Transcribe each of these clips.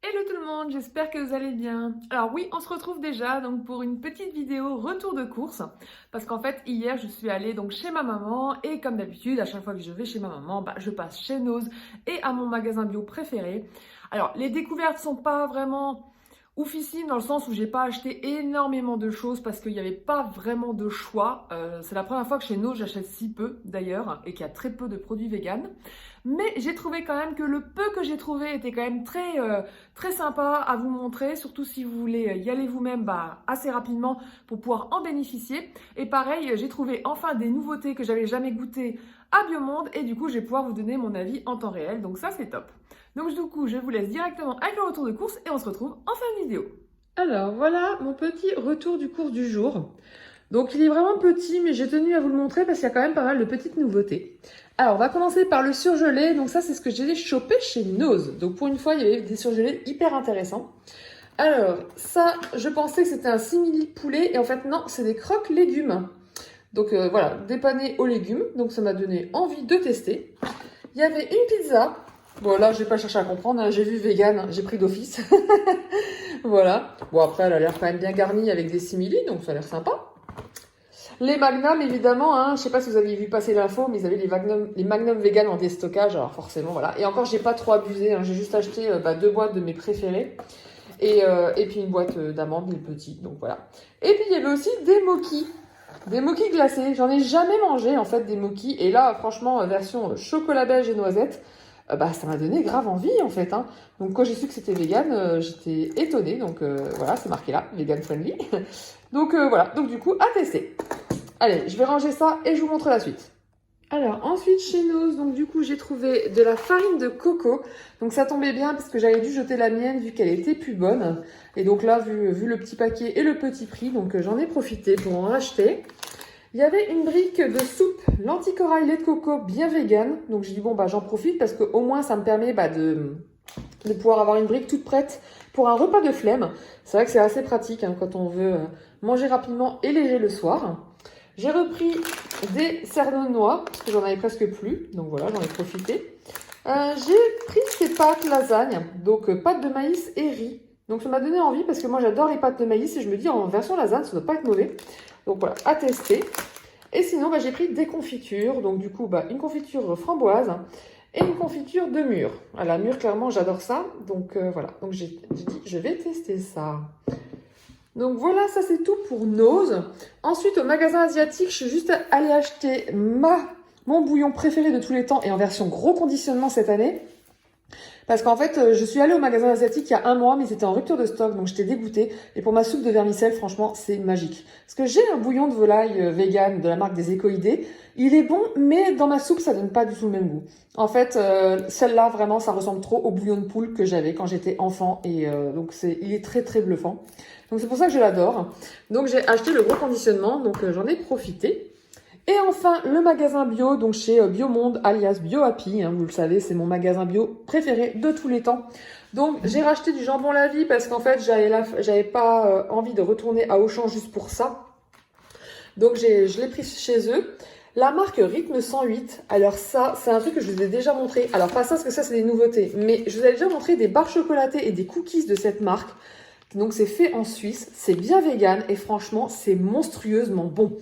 Hello tout le monde, j'espère que vous allez bien. Alors oui, on se retrouve déjà donc pour une petite vidéo retour de course parce qu'en fait hier je suis allée donc chez ma maman et comme d'habitude à chaque fois que je vais chez ma maman, je passe chez Noz et à mon magasin bio préféré. Alors les découvertes sont pas vraiment oufissimes dans le sens où j'ai pas acheté énormément de choses parce qu'il n'y avait pas vraiment de choix. C'est la première fois que chez Noz j'achète si peu d'ailleurs et qu'il y a très peu de produits véganes. Mais j'ai trouvé quand même que le peu que j'ai trouvé était quand même très sympa à vous montrer, surtout si vous voulez y aller vous-même assez rapidement pour pouvoir en bénéficier. Et pareil, j'ai trouvé enfin des nouveautés que j'avais jamais goûtées à Biomonde et du coup, je vais pouvoir vous donner mon avis en temps réel. Donc ça, c'est top. Donc du coup, je vous laisse directement avec le retour de course et on se retrouve en fin de vidéo. Alors voilà mon petit retour du course du jour. Donc il est vraiment petit, mais j'ai tenu à vous le montrer parce qu'il y a quand même pas mal de petites nouveautés. Alors on va commencer par le surgelé. Donc ça c'est ce que j'ai chopé chez Noz. Donc pour une fois il y avait des surgelés hyper intéressants. Alors ça je pensais que c'était un simili poulet et en fait non, c'est des croques légumes. Donc voilà, dépanné aux légumes. Donc ça m'a donné envie de tester. Il y avait une pizza. Bon là je vais pas chercher à comprendre, hein. J'ai vu vegan, j'ai pris d'office. Voilà. Bon après elle a l'air quand même bien garnie avec des simili, donc ça a l'air sympa. Les magnums, évidemment, hein, je sais pas si vous avez vu passer l'info, mais ils avaient les magnums vegan en déstockage, alors forcément, voilà. Et encore, j'ai pas trop abusé, hein, j'ai juste acheté 2 boîtes de mes préférés, et puis une boîte d'amandes, les petits, donc voilà. Et puis, il y avait aussi des moquis glacés. J'en ai jamais mangé, en fait, des moquis, et là, franchement, version chocolat belge et noisette, ça m'a donné grave envie, en fait, hein. Donc, quand j'ai su que c'était vegan, j'étais étonnée, donc voilà, c'est marqué là, vegan friendly. Donc voilà, donc du coup, à tester. Allez, je vais ranger ça et je vous montre la suite. Alors ensuite chez Noz, donc du coup j'ai trouvé de la farine de coco. Donc ça tombait bien parce que j'avais dû jeter la mienne vu qu'elle était plus bonne. Et donc là, vu le petit paquet et le petit prix, donc j'en ai profité pour en acheter. Il y avait une brique de soupe lentilles corail lait de coco bien vegan. Donc j'ai dit bon j'en profite parce que au moins ça me permet de pouvoir avoir une brique toute prête pour un repas de flemme. C'est vrai que c'est assez pratique hein, quand on veut manger rapidement et léger le soir. J'ai repris des cerneaux de noix, parce que j'en avais presque plus. Donc voilà, j'en ai profité. J'ai pris ces pâtes lasagne, donc pâtes de maïs et riz. Donc ça m'a donné envie, parce que moi j'adore les pâtes de maïs, et je me dis en version lasagne, ça ne doit pas être mauvais. Donc voilà, à tester. Et sinon, j'ai pris des confitures. Donc du coup, une confiture framboise et une confiture de mûre. À la mûre, clairement, j'adore ça. Donc voilà, donc j'ai dit, je vais tester ça. Donc voilà, ça c'est tout pour Noz. Ensuite, au magasin asiatique, je suis juste allée acheter mon bouillon préféré de tous les temps et en version gros conditionnement cette année. Parce qu'en fait, je suis allée au magasin asiatique il y a 1 mois, mais c'était en rupture de stock, donc j'étais dégoûtée. Et pour ma soupe de vermicelle, franchement, c'est magique. Parce que j'ai un bouillon de volaille vegan de la marque des Écoïdés. Il est bon, mais dans ma soupe, ça donne pas du tout le même goût. En fait, celle-là, vraiment, ça ressemble trop au bouillon de poule que j'avais quand j'étais enfant. Et donc, il est très bluffant. Donc, c'est pour ça que je l'adore. Donc, j'ai acheté le gros conditionnement, donc j'en ai profité. Et enfin, le magasin bio, donc chez Biomonde, alias BioHappy, hein, vous le savez, c'est mon magasin bio préféré de tous les temps. Donc, j'ai racheté du jambon la vie parce qu'en fait, j'avais pas envie de retourner à Auchan juste pour ça. Donc, je l'ai pris chez eux. La marque Rythme 108, alors ça, c'est un truc que je vous ai déjà montré. Alors, pas ça, parce que ça, c'est des nouveautés. Mais je vous ai déjà montré des barres chocolatées et des cookies de cette marque. Donc, c'est fait en Suisse, c'est bien vegan et franchement, c'est monstrueusement bon.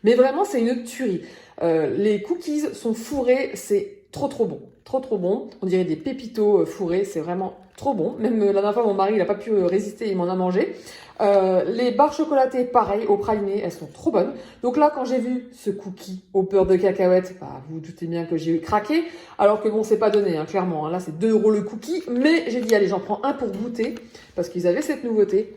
Mais vraiment, c'est une tuerie. Les cookies sont fourrés, c'est trop bon. Trop bon. On dirait des pépitos fourrés, c'est vraiment trop bon. Même la dernière fois, mon mari, il n'a pas pu résister, il m'en a mangé. Les barres chocolatées, pareil, au praliné, elles sont trop bonnes. Donc là, quand j'ai vu ce cookie au beurre de cacahuète, vous vous doutez bien que j'ai craqué. Alors que bon, c'est pas donné, hein, clairement. Hein, là, c'est 2 € le cookie. Mais j'ai dit, allez, j'en prends un pour goûter. Parce qu'ils avaient cette nouveauté.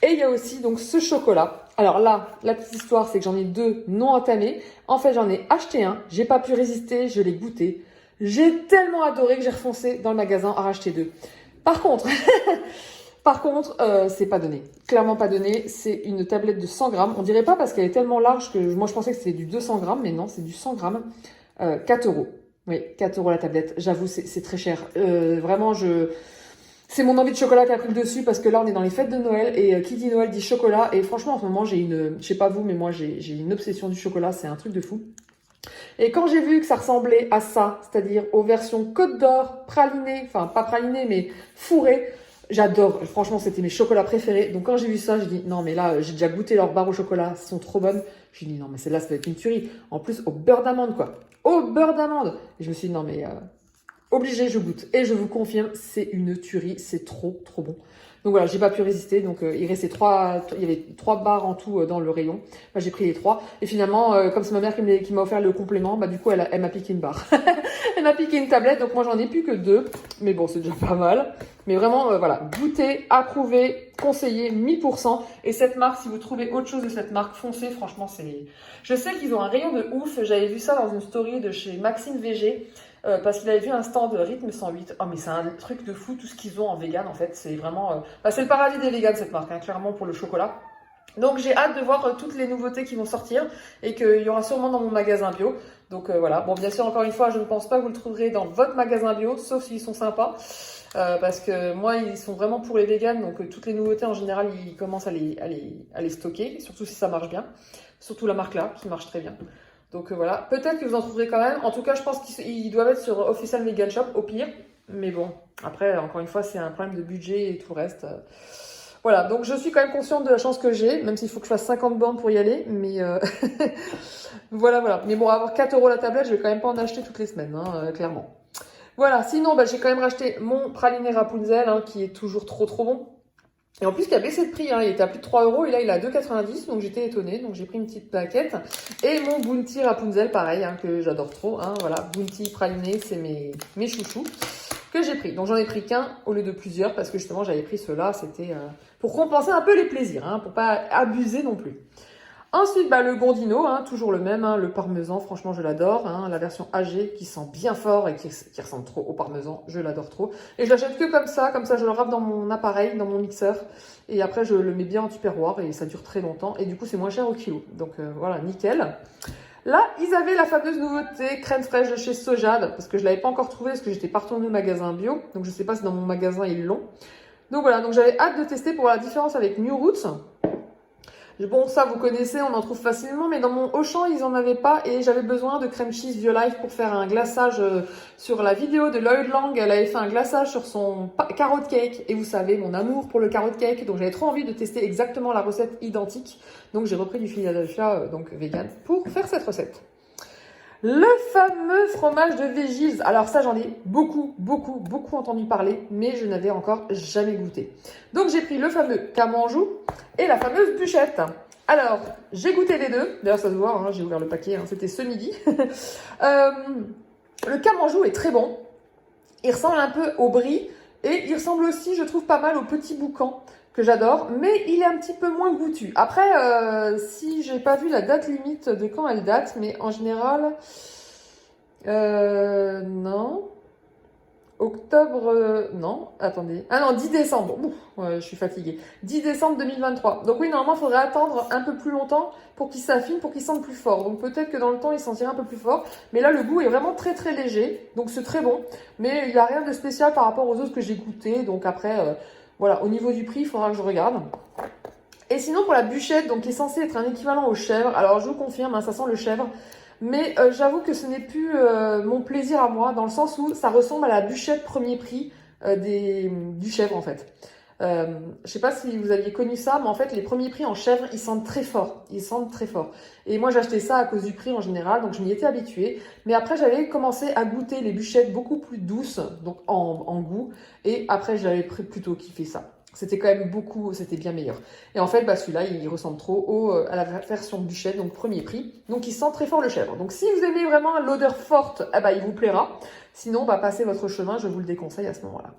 Et il y a aussi donc ce chocolat. Alors là, la petite histoire, c'est que j'en ai 2 non entamés. En fait, j'en ai acheté un. J'ai pas pu résister, je l'ai goûté. J'ai tellement adoré que j'ai refoncé dans le magasin à racheter 2. Par contre, c'est pas donné. Clairement pas donné. C'est une tablette de 100 grammes. On dirait pas parce qu'elle est tellement large que moi je pensais que c'était du 200 grammes, mais non, c'est du 100 grammes. 4 euros. Oui, 4 euros la tablette. J'avoue, c'est très cher. Vraiment, c'est mon envie de chocolat qui a pris le dessus parce que là, on est dans les fêtes de Noël et qui dit Noël dit chocolat. Et franchement, en ce moment, je sais pas vous, mais moi, j'ai une obsession du chocolat. C'est un truc de fou. Et quand j'ai vu que ça ressemblait à ça, c'est-à-dire aux versions Côte d'Or, praliné, enfin pas praliné, mais fourré, j'adore. Franchement, c'était mes chocolats préférés. Donc quand j'ai vu ça, j'ai dit non, mais là, j'ai déjà goûté leurs barres au chocolat, elles sont trop bonnes. J'ai dit non, mais celle-là, ça doit être une tuerie. En plus, au beurre d'amande, quoi. Au beurre d'amande. Et je me suis dit non, mais obligé, je goûte. Et je vous confirme, c'est une tuerie, c'est trop, trop bon. Donc voilà, j'ai pas pu résister. Donc il restait il y avait 3 barres en tout dans le rayon. Bah, j'ai pris les 3. Et finalement, comme c'est ma mère qui m'a offert le complément, bah du coup elle m'a piqué une barre. Elle m'a piqué une tablette. Donc moi j'en ai plus que 2. Mais bon, c'est déjà pas mal. Mais vraiment, voilà, goûter, approuvé, conseillé, 1000%. Et cette marque, si vous trouvez autre chose de cette marque, foncez. Franchement, c'est. Je sais qu'ils ont un rayon de ouf. J'avais vu ça dans une story de chez Maxime VG. Parce qu'il avait vu un stand de Rythme 108. Oh mais c'est un truc de fou tout ce qu'ils ont en vegan en fait. C'est vraiment... c'est le paradis des vegans cette marque, hein, clairement pour le chocolat. Donc j'ai hâte de voir toutes les nouveautés qui vont sortir et qu'il y aura sûrement dans mon magasin bio. Donc voilà, bon bien sûr encore une fois je ne pense pas que vous le trouverez dans votre magasin bio, sauf s'ils sont sympas. Parce que moi ils sont vraiment pour les vegans, donc toutes les nouveautés en général ils commencent à les stocker, surtout si ça marche bien. Surtout la marque là qui marche très bien. Donc voilà, peut-être que vous en trouverez quand même. En tout cas, je pense qu'ils doivent être sur Official Vegan Shop au pire. Mais bon, après, encore une fois, c'est un problème de budget et tout le reste. Voilà, donc je suis quand même consciente de la chance que j'ai, même s'il faut que je fasse 50 bornes pour y aller. Mais voilà. Mais bon, avoir 4 euros la tablette, je vais quand même pas en acheter toutes les semaines, hein, clairement. Voilà, sinon, j'ai quand même racheté mon praliné Rapunzel, hein, qui est toujours trop trop bon. Et en plus, il a baissé de prix, hein. Il était à plus de 3 euros et là, il est à 2,90. Donc, j'étais étonnée. Donc, j'ai pris une petite plaquette. Et mon Bounty Rapunzel, pareil, hein, que j'adore trop. Hein. Voilà, Bounty praliné, c'est mes chouchous que j'ai pris. Donc, j'en ai pris qu'un au lieu de plusieurs parce que justement, j'avais pris ceux-là. C'était pour compenser un peu les plaisirs, hein, pour pas abuser non plus. Ensuite, le Gondino, hein, toujours le même, hein, le parmesan, franchement, je l'adore. Hein, la version AG qui sent bien fort et qui ressemble trop au parmesan, je l'adore trop. Et je l'achète que comme ça je le râpe dans mon appareil, dans mon mixeur. Et après, je le mets bien en tupperware et ça dure très longtemps. Et du coup, c'est moins cher au kilo. Donc voilà, nickel. Là, ils avaient la fameuse nouveauté crème fraîche de chez Sojade, parce que je ne l'avais pas encore trouvée, parce que j'étais pas retournée au magasin bio. Donc je ne sais pas si dans mon magasin, ils l'ont. Donc voilà, donc j'avais hâte de tester pour voir la différence avec New Roots. Bon, ça, vous connaissez, on en trouve facilement, mais dans mon Auchan, ils en avaient pas et j'avais besoin de crème cheese Violife pour faire un glaçage sur la vidéo de Lloyd Lang. Elle avait fait un glaçage sur son carrot cake et vous savez, mon amour pour le carrot cake. Donc, j'avais trop envie de tester exactement la recette identique. Donc, j'ai repris du Philadelphia, donc vegan, pour faire cette recette. Le fameux fromage de Veggies. Alors ça, j'en ai beaucoup entendu parler, mais je n'avais encore jamais goûté. Donc j'ai pris le fameux Camanjou et la fameuse bûchette. Alors, j'ai goûté les deux. D'ailleurs, ça se voit, hein, j'ai ouvert le paquet, hein, c'était ce midi. Le Camanjou est très bon. Il ressemble un peu au brie et il ressemble aussi, je trouve, pas mal au petit boucan que j'adore, mais il est un petit peu moins goûtu. Après, si j'ai pas vu la date limite de quand elle date, mais en général, non. Octobre, non, attendez. Ah non, 10 décembre. Ouf, ouais, je suis fatiguée. 10 décembre 2023. Donc oui, normalement, il faudrait attendre un peu plus longtemps pour qu'il s'affine, pour qu'il sente plus fort. Donc peut-être que dans le temps, il sentira un peu plus fort. Mais là, le goût est vraiment très très léger. Donc c'est très bon. Mais il n'y a rien de spécial par rapport aux autres que j'ai goûté. Donc après, voilà, au niveau du prix, il faudra que je regarde. Et sinon, pour la bûchette, donc qui est censée être un équivalent aux chèvres. Alors je vous confirme, hein, ça sent le chèvre. Mais j'avoue que ce n'est plus mon plaisir à moi, dans le sens où ça ressemble à la bûchette premier prix du chèvre en fait. Je sais pas si vous aviez connu ça, mais en fait les premiers prix en chèvre, ils sentent très fort. Ils sentent très fort. Et moi j'ai acheté ça à cause du prix en général, donc je m'y étais habituée. Mais après j'avais commencé à goûter les bûchettes beaucoup plus douces, donc en goût. Et après j'avais plutôt kiffé ça. C'était quand même c'était bien meilleur. Et en fait, celui-là, il ressemble trop à la version bûchette, donc premier prix. Donc, il sent très fort le chèvre. Donc, si vous aimez vraiment l'odeur forte, il vous plaira. Sinon, passez votre chemin, je vous le déconseille à ce moment-là.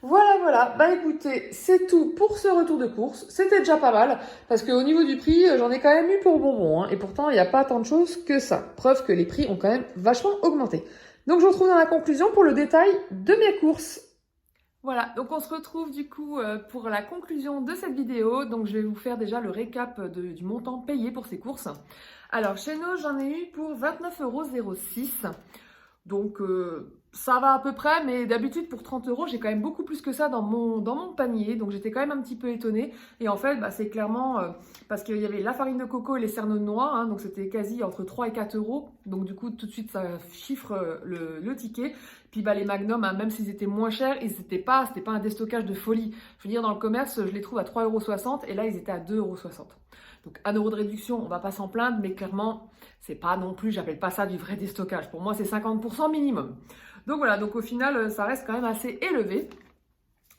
Voilà. Écoutez, c'est tout pour ce retour de course. C'était déjà pas mal, parce qu'au niveau du prix, j'en ai quand même eu pour bonbons. Hein, et pourtant, il n'y a pas tant de choses que ça. Preuve que les prix ont quand même vachement augmenté. Donc, je vous retrouve dans la conclusion pour le détail de mes courses. Voilà, donc on se retrouve du coup pour la conclusion de cette vidéo. Donc je vais vous faire déjà le récap du montant payé pour ces courses. Alors chez nous, j'en ai eu pour 29,06 €. Donc ça va à peu près, mais d'habitude pour 30 €, j'ai quand même beaucoup plus que ça dans mon panier. Donc j'étais quand même un petit peu étonnée. Et en fait, bah, c'est clairement parce qu'il y avait la farine de coco et les cerneaux de noix. Hein, donc c'était quasi entre 3 et 4 €. Donc du coup, tout de suite, ça chiffre le ticket. Puis bah, les Magnum, hein, même s'ils étaient moins chers, c'était pas un déstockage de folie. Je veux dire, dans le commerce, je les trouve à 3,60 € et là, ils étaient à 2,60 €. Donc 1 € de réduction, on va pas s'en plaindre, mais clairement, c'est pas non plus, j'appelle pas ça du vrai déstockage. Pour moi, c'est 50% minimum. Donc voilà, donc au final, ça reste quand même assez élevé.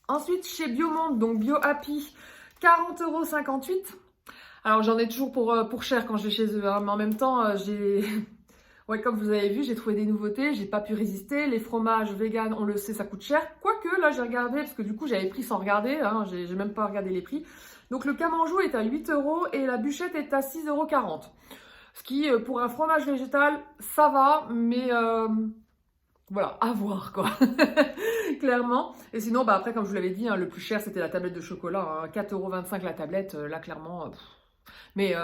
Ensuite, chez Biomonde, donc Bio Happy, 40,58 €. Alors j'en ai toujours pour cher quand je vais chez eux, hein, mais en même temps, ouais, comme vous avez vu, j'ai trouvé des nouveautés, j'ai pas pu résister. Les fromages vegan, on le sait, ça coûte cher. Quoique, là, j'ai regardé, parce que du coup, j'avais pris sans regarder, hein, j'ai même pas regardé les prix. Donc le Camanjou est à 8 € et la Bûchette est à 6,40 €. Ce qui, pour un fromage végétal, ça va, mais voilà, à voir quoi, clairement. Et sinon, bah, après, comme je vous l'avais dit, hein, le plus cher, c'était la tablette de chocolat, hein, 4,25 € la tablette, là, clairement. Mais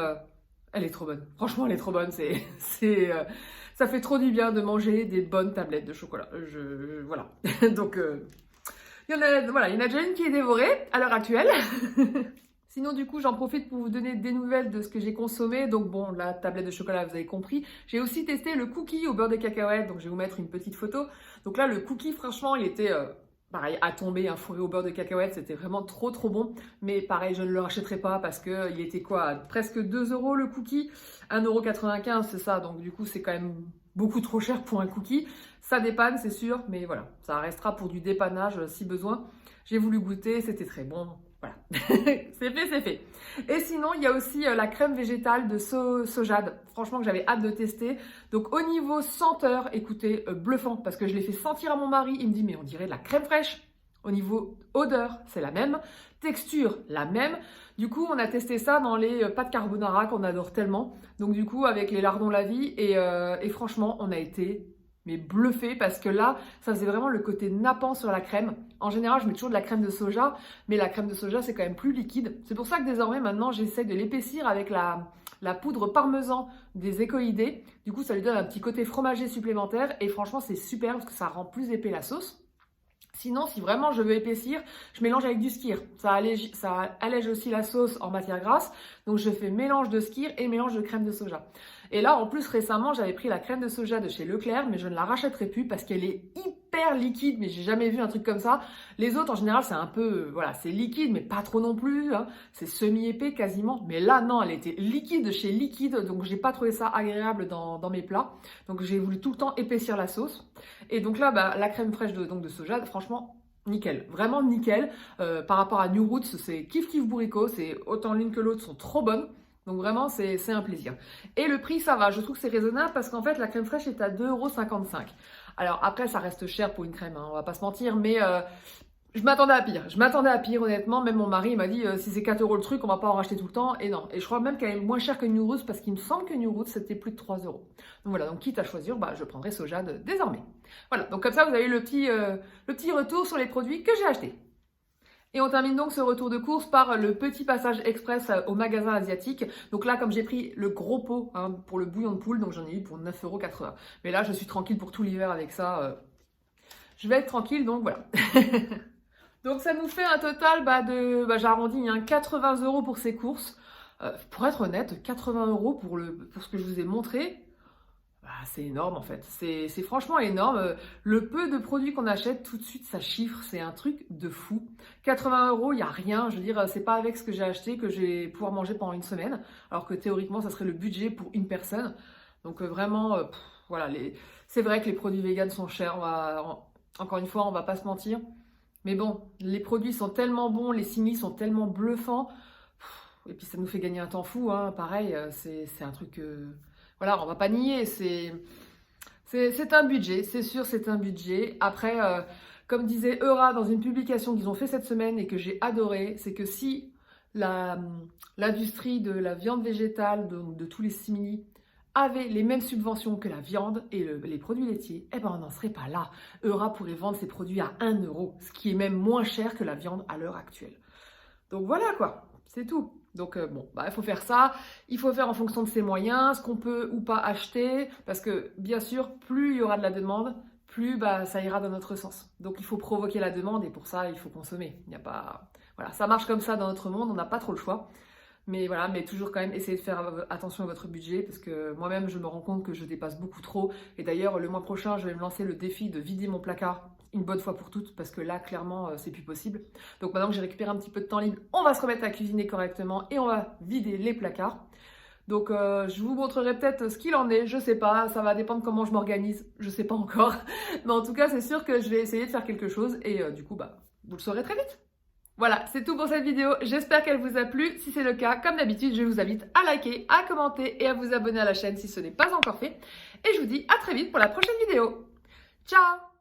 elle est trop bonne. Franchement, elle est trop bonne. Ça fait trop du bien de manger des bonnes tablettes de chocolat. Voilà. Donc, voilà, il y en a déjà une qui est dévorée à l'heure actuelle. Sinon, du coup, j'en profite pour vous donner des nouvelles de ce que j'ai consommé. Donc, bon, la tablette de chocolat, vous avez compris. J'ai aussi testé le cookie au beurre de cacahuète. Donc, je vais vous mettre une petite photo. Donc là, le cookie, franchement, il était pareil, à tomber, un fourré au beurre de cacahuète. C'était vraiment trop, trop bon. Mais pareil, je ne le rachèterai pas parce qu'il était quoi? Presque 2 € le cookie. 1,95 €, c'est ça. Donc, du coup, c'est quand même beaucoup trop cher pour un cookie. Ça dépanne, c'est sûr. Mais voilà, ça restera pour du dépannage si besoin. J'ai voulu goûter, c'était très bon. Voilà, c'est fait, c'est fait. Et sinon, il y a aussi la crème végétale de Sojade. Franchement, que j'avais hâte de tester. Donc, au niveau senteur, écoutez, bluffant, parce que je l'ai fait sentir à mon mari. Il me dit, mais on dirait de la crème fraîche. Au niveau odeur, c'est la même. Texture, la même. Du coup, on a testé ça dans les pâtes carbonara qu'on adore tellement. Donc, du coup, avec les lardons la vie. Et franchement, on a été mais bluffé parce que là, ça faisait vraiment le côté nappant sur la crème. En général, je mets toujours de la crème de soja, mais la crème de soja, c'est quand même plus liquide. C'est pour ça que désormais, maintenant, j'essaie de l'épaissir avec la poudre parmesan des Ecoidés. Du coup, ça lui donne un petit côté fromager supplémentaire et franchement, c'est super parce que ça rend plus épais la sauce. Sinon, si vraiment je veux épaissir, je mélange avec du skyr. Ça allège aussi la sauce en matière grasse. Donc, je fais mélange de skyr et mélange de crème de soja. Et là, en plus, récemment, j'avais pris la crème de soja de chez Leclerc, mais je ne la rachèterai plus parce qu'elle est hyper liquide, mais j'ai jamais vu un truc comme ça. Les autres, en général, c'est un peu, voilà, c'est liquide, mais pas trop non plus, hein. C'est semi-épais quasiment. Mais là, non, elle était liquide de chez Liquide, donc j'ai pas trouvé ça agréable dans mes plats. Donc, j'ai voulu tout le temps épaissir la sauce. Et donc là, bah, la crème fraîche de soja, franchement, nickel, vraiment nickel. Par rapport à New Roots, c'est kiff kiff bourricot, c'est autant l'une que l'autre sont trop bonnes. Donc vraiment, c'est un plaisir. Et le prix, ça va. Je trouve que c'est raisonnable parce qu'en fait, la crème fraîche est à 2,55 €. Alors après, ça reste cher pour une crème, hein, on va pas se mentir, mais je m'attendais à pire. Je m'attendais à pire, honnêtement. Même mon mari m'a dit, si c'est 4 € le truc, on va pas en racheter tout le temps. Et non. Et je crois même qu'elle est moins chère que New Roots parce qu'il me semble que New Roots, c'était plus de 3 €. Donc voilà, donc quitte à choisir, bah, je prendrai Sojade désormais. Voilà, donc comme ça, vous avez le petit retour sur les produits que j'ai achetés. Et on termine donc ce retour de course par le petit passage express au magasin asiatique. Donc là, comme j'ai pris le gros pot hein, pour le bouillon de poule, donc j'en ai eu pour 9,80 €. Mais là, je suis tranquille pour tout l'hiver avec ça. Je vais être tranquille, donc voilà. Donc ça nous fait un total j'arrondis, hein, 80 € pour ces courses. Pour être honnête, 80 € pour ce que je vous ai montré. Bah, c'est énorme en fait, c'est franchement énorme. Le peu de produits qu'on achète, tout de suite ça chiffre, c'est un truc de fou. 80 €, il n'y a rien, je veux dire, c'est pas avec ce que j'ai acheté que je vais pouvoir manger pendant une semaine, alors que théoriquement ça serait le budget pour une personne. Donc vraiment, voilà, c'est vrai que les produits véganes sont chers, encore une fois, on va pas se mentir. Mais bon, les produits sont tellement bons, les simis sont tellement bluffants, et puis ça nous fait gagner un temps fou, hein. Pareil, c'est un truc... Voilà, on va pas nier, c'est un budget, c'est sûr, c'est un budget. Après, comme disait Eura dans une publication qu'ils ont fait cette semaine et que j'ai adoré, c'est que si l'industrie de la viande végétale, de tous les simili, avait les mêmes subventions que la viande et les produits laitiers, eh ben on n'en serait pas là. Eura pourrait vendre ses produits à 1 euro, ce qui est même moins cher que la viande à l'heure actuelle. Donc voilà quoi, c'est tout. Donc bon, il faut faire ça, il faut faire en fonction de ses moyens, ce qu'on peut ou pas acheter, parce que bien sûr, plus il y aura de la demande, plus ça ira dans notre sens. Donc il faut provoquer la demande et pour ça, il faut consommer. Il n'y a pas... Voilà, ça marche comme ça dans notre monde, on n'a pas trop le choix. Mais voilà, mais toujours quand même essayer de faire attention à votre budget parce que moi-même je me rends compte que je dépasse beaucoup trop. Et d'ailleurs le mois prochain je vais me lancer le défi de vider mon placard une bonne fois pour toutes parce que là clairement c'est plus possible. Donc maintenant que j'ai récupéré un petit peu de temps libre, on va se remettre à cuisiner correctement et on va vider les placards. Donc je vous montrerai peut-être ce qu'il en est, je sais pas, ça va dépendre comment je m'organise, je sais pas encore. Mais en tout cas c'est sûr que je vais essayer de faire quelque chose et du coup vous le saurez très vite. Voilà, c'est tout pour cette vidéo. J'espère qu'elle vous a plu. Si c'est le cas, comme d'habitude, je vous invite à liker, à commenter et à vous abonner à la chaîne si ce n'est pas encore fait. Et je vous dis à très vite pour la prochaine vidéo. Ciao!